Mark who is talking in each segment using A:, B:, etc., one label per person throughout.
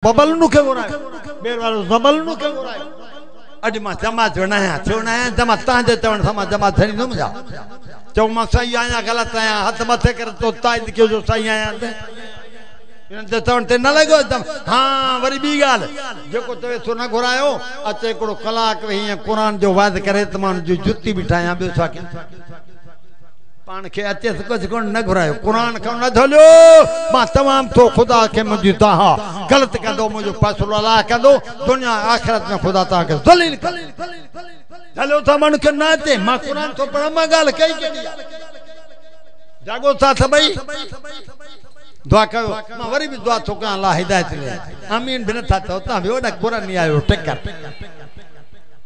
A: bubble नु के घुराए बेर वारो जबल नु के घुराए अज मां जमा चुनाया जमा तांजे चवण समा जमा थनी न मुजा चौ मां सही आया गलत आया हाथ मथे कर तो ताइद के जो सही आया इन ते चवण ते न लगो एकदम हां वरी बी गाल जेको तवे सो न घुरायो अचे कोड़ो कलाक वही कुरान जो वाद करे तमान जो जुत्ती बिठाया बे छा के पान के अचे कुछ कोन न घुरायो कुरान का न धोलियो मां तमाम तो खुदा के मुझी ताहा गलत कंदो मुझो फैसलो अल्लाह कंदो दुनिया आखिरत में खुदा ता के जलील चलो था मन के नाते मां कुरान तो पढ़ा मां गाल कई के जागो था सभई दुआ कयो मां वरी भी दुआ तो का अल्लाह हिदायत ले आमीन बिन था तो ता ओडा कुरान नहीं आयो टेकर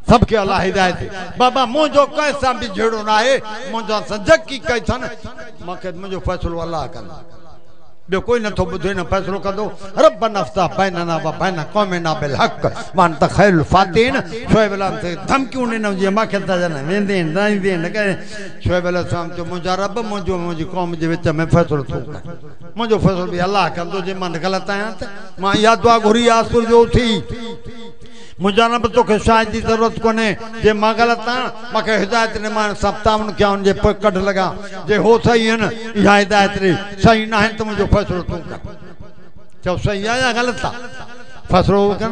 A: सबके अल्लाह हिदायत बाबा मुझो कैसा भी झेड़ो ना है मुझो सजक की कई थन मके मुझो फैसलो अल्लाह कंदा बे कोई न तो बुधे न फैसलो कंदो रब्बना अफ्ताह बैनना व बैन कौमिना बिल हक वन तखैल फातिन शोएब अलैहि से धमकी ने न जे मके ता जन वेंदे नहीं दे न कहे शोएब अलैहि जो मुझा रब मुझो मुझी कौम जे विच में फैसलो थो मुझो फैसलो भी अल्लाह कंदो जे मन गलत आया त मां या दुआ घुरी आसुर जो थी मुझा न तो के शायद की जरूरत कोने जे मां गलत आ मके हिदायत ने मान सप्तावन क्या उन जे कट लगा जे हो सही है न या हिदायत रे सही ना है तो मुझे फैसलो तू कर चौ सही आया गलत आ फैसलो कर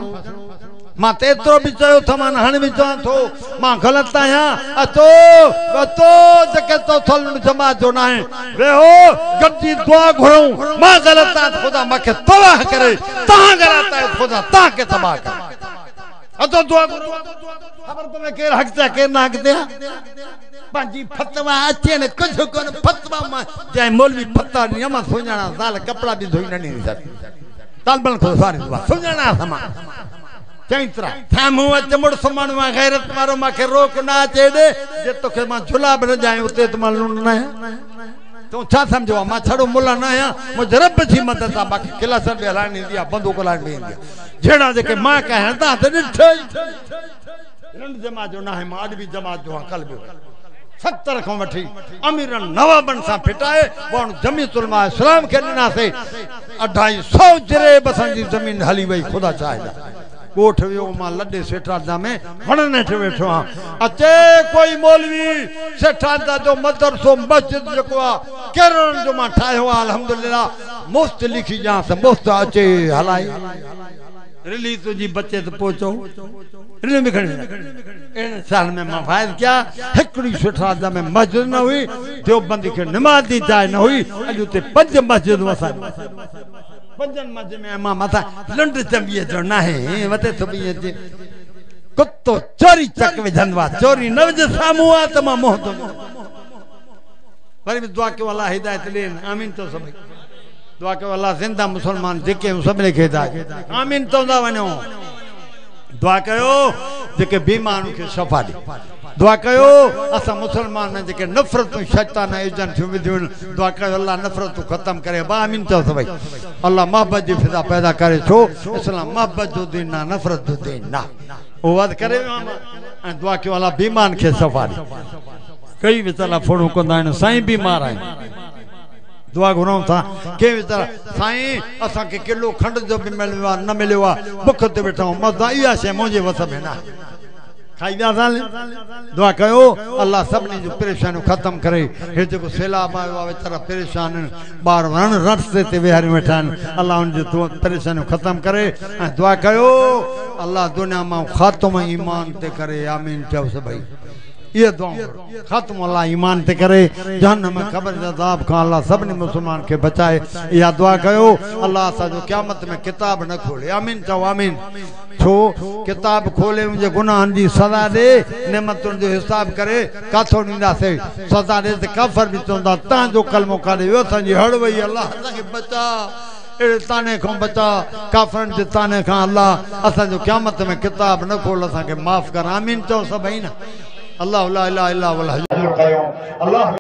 A: मां तेतरो भी चयो थमान हण भी चवां थो मां गलत आया अतो जके तो थल जमा जो ना है वे हो गड्डी दुआ घुरऊं मां गलत आ खुदा मके तबाह करे ता गलत आ खुदा ता के तबाह करे अतो दुआ खबर पवे के हक से के ना हक दे पंजी फतवा अचे ने कुछ कोन फतवा मा जे मौलवी फतवा नियम सुनाना साल कपड़ा भी धोई नहीं सकती तालबन को सारी दुआ सुनाना समा चैत्रा थामु चमड़ समान मा गैरत मारो मा के रोक ना चेडे जे तो के मा झुला बन जाए उते तो मालूम ना है तो छा समझो मा छड़ो मुला ना है मुझे रब जी मदद आ बाकी किला सर बे हलानी दिया बंदूक हलानी दिया जेड़ा जे के मां कहे ता ते ठई रंड जमा जो ना है मां भी जमा जो कल भी 70 को वठी अमीरन नवाबन सा फिटाए वण जमीतुल मा इस्लाम के ना से 250 जरे बसन जी जमीन हली वई खुदा चाहे कोठ वियो मां लड्डे सेठादा में वणने थे बैठो अचे कोई मौलवी सेठादा जो मदरसो मस्जिद जको आ केरन जो मां ठायो अल्हम्दुलिल्लाह मुफ्त लिखी जा से मुफ्त अचे हलाई रिलीज तुझी बच्चे तो पहुंचो रिलीज में खड़े इन साल में मां फायद क्या हिकड़ी सेठादा में मस्जिद न हुई देवबंदी के नमाज दी जाए न हुई अजू ते 5 मस्जिद वसा पंजन मस्जिद में मां मथा लंड चंबिए जो ना है वते थबिए जे कुत्तो चोरी चक विधनवा चोरी न वज सामू आ त मां मोह तो पर भी दुआ के वाला हिदायत ले आमीन तो सब दुआ के वाला जिंदा मुसलमान जेके सब ने खेदा आमीन तो दा वनो दुआ कयो जेके बीमार के शफा दे दुआ कयो असा मुसलमान जेके नफरत शैतान एजन विधिन दुआ कयो अल्लाह नफरत खत्म करे बा आमीन तो सब अल्लाह मोहब्बत जी फिजा पैदा करे छो इस्लाम मोहब्बत जो दिन ना नफरत जो दिन ना ओ वाद करे दुआ के वाला बीमार के शफा दे कई बेचारा फोड़ो कंदा आहिनि साईं बीमार आहिनि दुआ घुराऊं था के बेचारा साईं असा के किलो खंड जो भी मिलियो न मिलियो भुख ते वेठा मजा इहा शे मुझे वस में ना खाई जा दुआ कयो अल्लाह सबनी जो परेशानी खत्म करे हे जो सैलाब आयो बेचारा परेशान बार रण रस्ते ते वेहारी वेठा अल्लाह उन जो परेशानी खत्म करे दुआ कयो अल्लाह दुनिया में खात्मो ईमान ते करे आमीन चओ सभई ये दुआ खत्म अल्लाह ईमान ते करे जहन्नम में कब्र अज़ाब का अल्लाह सबने मुसलमान के बचाए या दुआ कयो अल्लाह सा जो क़यामत में किताब न खोले आमीन चओ आमीन छो किताब खोले मुझे गुनाहन जी सजा दे नेमतुन जो हिसाब करे काथो नींदा से सजा दे ते काफर भी चंदा ता जो कलमो काढे यो सा जी हड़ वई अल्लाह के बचा एड़े ताने को बचा काफरन जे ताने का अल्लाह असा जो क़यामत में किताब न खोल असा के माफ कर आमीन चओ सभई ना अल्लाह ला इलाहा इल्ला हुवल हय्युल क़य्यूम अल्लाह